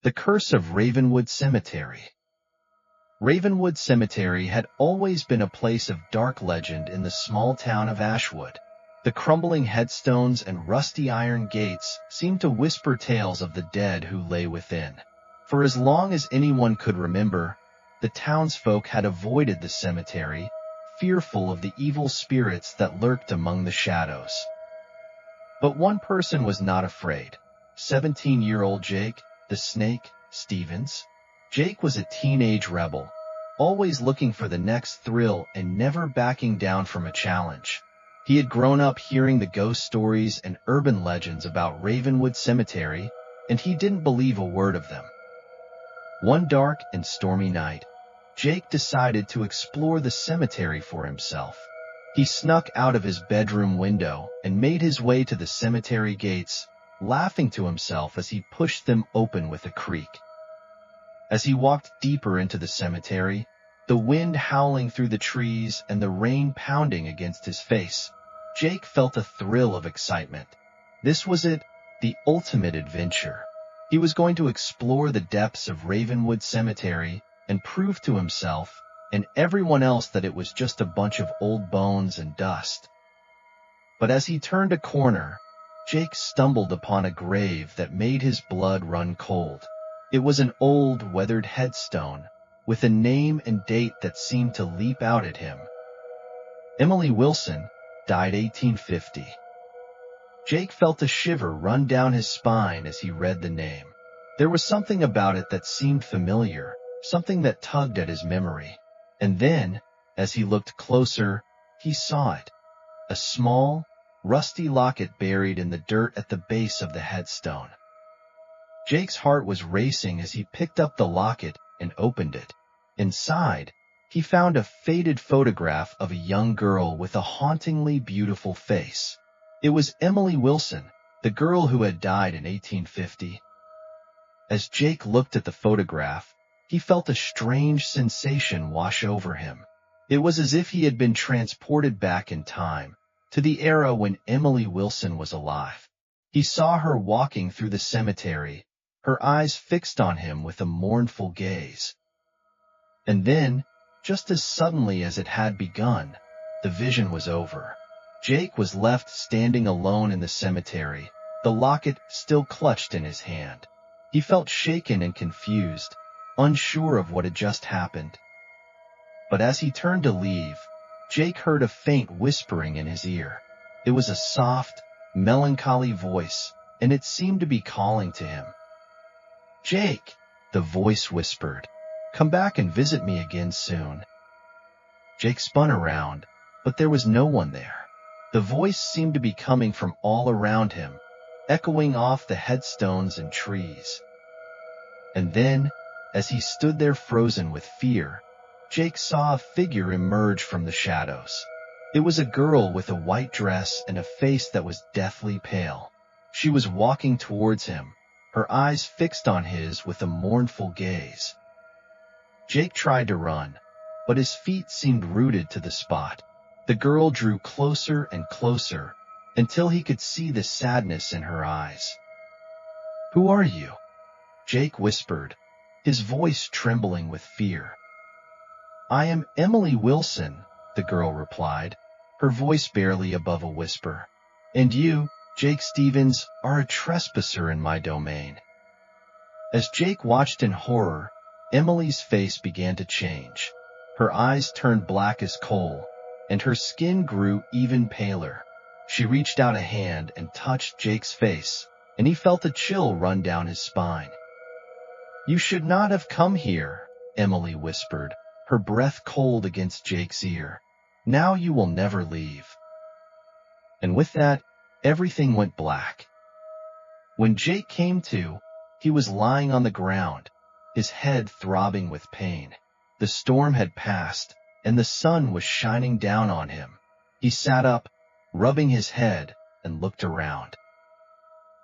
The Curse of Ravenwood Cemetery. Ravenwood Cemetery had always been a place of dark legend in the small town of Ashwood. The crumbling headstones and rusty iron gates seemed to whisper tales of the dead who lay within. For as long as anyone could remember, the townsfolk had avoided the cemetery, fearful of the evil spirits that lurked among the shadows. But one person was not afraid. 17-year-old Jake, the Snake, Stevens. Jake was a teenage rebel, always looking for the next thrill and never backing down from a challenge. He had grown up hearing the ghost stories and urban legends about Ravenwood Cemetery, and he didn't believe a word of them. One dark and stormy night, Jake decided to explore the cemetery for himself. He snuck out of his bedroom window and made his way to the cemetery gates, laughing to himself as he pushed them open with a creak. As he walked deeper into the cemetery, the wind howling through the trees and the rain pounding against his face, Jake felt a thrill of excitement. This was it, the ultimate adventure. He was going to explore the depths of Ravenwood Cemetery and prove to himself and everyone else that it was just a bunch of old bones and dust. But as he turned a corner, Jake stumbled upon a grave that made his blood run cold. It was an old, weathered headstone, with a name and date that seemed to leap out at him. Emily Wilson, died 1850. Jake felt a shiver run down his spine as he read the name. There was something about it that seemed familiar, something that tugged at his memory. And then, as he looked closer, he saw it. A small, rusty locket buried in the dirt at the base of the headstone. Jake's heart was racing as he picked up the locket and opened it. Inside, he found a faded photograph of a young girl with a hauntingly beautiful face. It was Emily Wilson, the girl who had died in 1850. As Jake looked at the photograph, he felt a strange sensation wash over him. It was as if he had been transported back in time, to the era when Emily Wilson was alive. He saw her walking through the cemetery, her eyes fixed on him with a mournful gaze. And then, just as suddenly as it had begun, the vision was over. Jake was left standing alone in the cemetery, the locket still clutched in his hand. He felt shaken and confused, unsure of what had just happened. But as he turned to leave, Jake heard a faint whispering in his ear. It was a soft, melancholy voice, and it seemed to be calling to him. "Jake," the voice whispered, "come back and visit me again soon." Jake spun around, but there was no one there. The voice seemed to be coming from all around him, echoing off the headstones and trees. And then, as he stood there frozen with fear, Jake saw a figure emerge from the shadows. It was a girl with a white dress and a face that was deathly pale. She was walking towards him, her eyes fixed on his with a mournful gaze. Jake tried to run, but his feet seemed rooted to the spot. The girl drew closer and closer, until he could see the sadness in her eyes. "Who are you?" Jake whispered, his voice trembling with fear. "I am Emily Wilson," the girl replied, her voice barely above a whisper. "And you, Jake Stevens, are a trespasser in my domain." As Jake watched in horror, Emily's face began to change. Her eyes turned black as coal, and her skin grew even paler. She reached out a hand and touched Jake's face, and he felt a chill run down his spine. "You should not have come here," Emily whispered, her breath cold against Jake's ear. "Now you will never leave." And with that, everything went black. When Jake came to, he was lying on the ground, his head throbbing with pain. The storm had passed, and the sun was shining down on him. He sat up, rubbing his head, and looked around.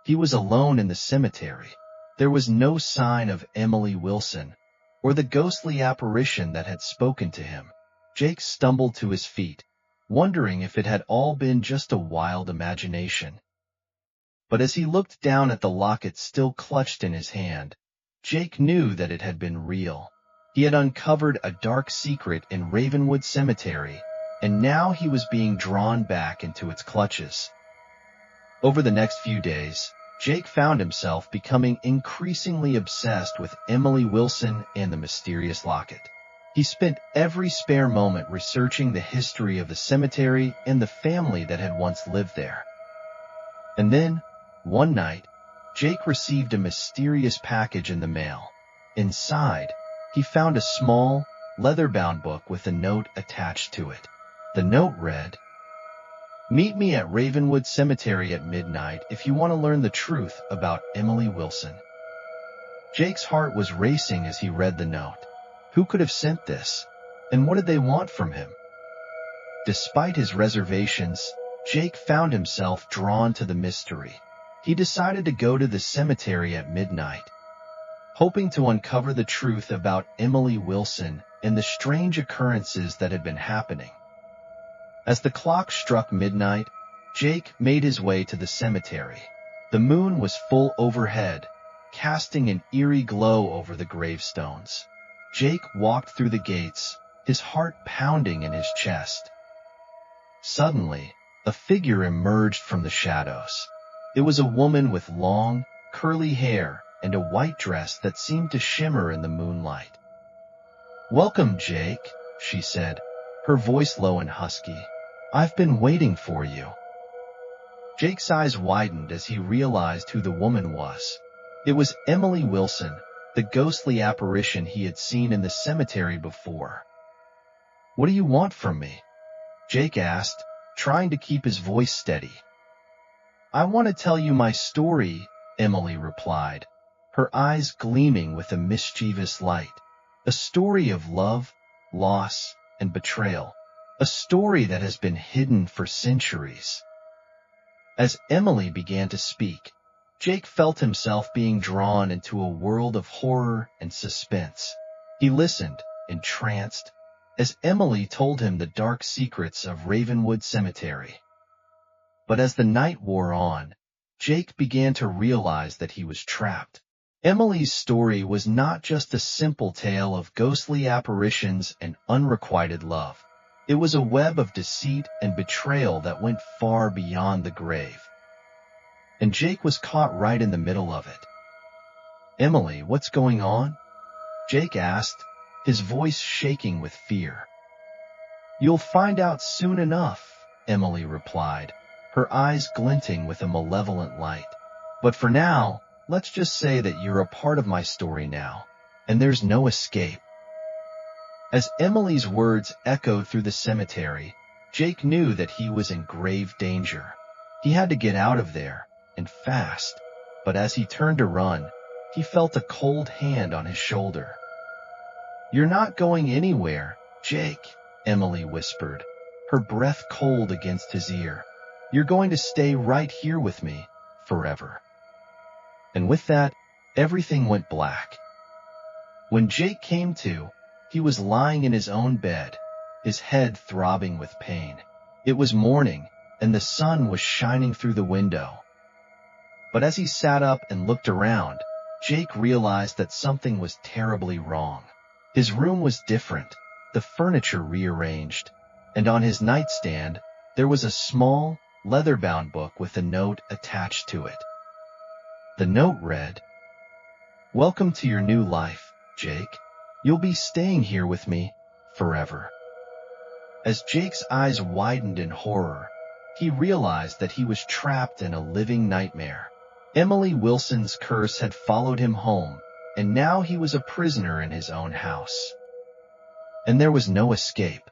He was alone in the cemetery. There was no sign of Emily Wilson, or the ghostly apparition that had spoken to him. Jake stumbled to his feet, wondering if it had all been just a wild imagination. But as he looked down at the locket still clutched in his hand, Jake knew that it had been real. He had uncovered a dark secret in Ravenwood Cemetery, and now he was being drawn back into its clutches. Over the next few days, Jake found himself becoming increasingly obsessed with Emily Wilson and the mysterious locket. He spent every spare moment researching the history of the cemetery and the family that had once lived there. And then, one night, Jake received a mysterious package in the mail. Inside, he found a small, leather-bound book with a note attached to it. The note read, "Meet me at Ravenwood Cemetery at midnight if you want to learn the truth about Emily Wilson." Jake's heart was racing as he read the note. Who could have sent this? And what did they want from him? Despite his reservations, Jake found himself drawn to the mystery. He decided to go to the cemetery at midnight, hoping to uncover the truth about Emily Wilson and the strange occurrences that had been happening. As the clock struck midnight, Jake made his way to the cemetery. The moon was full overhead, casting an eerie glow over the gravestones. Jake walked through the gates, his heart pounding in his chest. Suddenly, a figure emerged from the shadows. It was a woman with long, curly hair and a white dress that seemed to shimmer in the moonlight. "Welcome, Jake," she said, her voice low and husky. "I've been waiting for you." Jake's eyes widened as he realized who the woman was. It was Emily Wilson, the ghostly apparition he had seen in the cemetery before. "What do you want from me?" Jake asked, trying to keep his voice steady. "I want to tell you my story," Emily replied, her eyes gleaming with a mischievous light. "A story of love, loss, and betrayal. A story that has been hidden for centuries." As Emily began to speak, Jake felt himself being drawn into a world of horror and suspense. He listened, entranced, as Emily told him the dark secrets of Ravenwood Cemetery. But as the night wore on, Jake began to realize that he was trapped. Emily's story was not just a simple tale of ghostly apparitions and unrequited love. It was a web of deceit and betrayal that went far beyond the grave. And Jake was caught right in the middle of it. "Emily, what's going on?" Jake asked, his voice shaking with fear. "You'll find out soon enough," Emily replied, her eyes glinting with a malevolent light. "But for now, let's just say that you're a part of my story now, and there's no escape." As Emily's words echoed through the cemetery, Jake knew that he was in grave danger. He had to get out of there, and fast. But as he turned to run, he felt a cold hand on his shoulder. "You're not going anywhere, Jake," Emily whispered, her breath cold against his ear. "You're going to stay right here with me, forever." And with that, everything went black. When Jake came to, he was lying in his own bed, his head throbbing with pain. It was morning, and the sun was shining through the window. But as he sat up and looked around, Jake realized that something was terribly wrong. His room was different, the furniture rearranged, and on his nightstand, there was a small, leather-bound book with a note attached to it. The note read, "Welcome to your new life, Jake. You'll be staying here with me forever." As Jake's eyes widened in horror, he realized that he was trapped in a living nightmare. Emily Wilson's curse had followed him home, and now he was a prisoner in his own house. And there was no escape.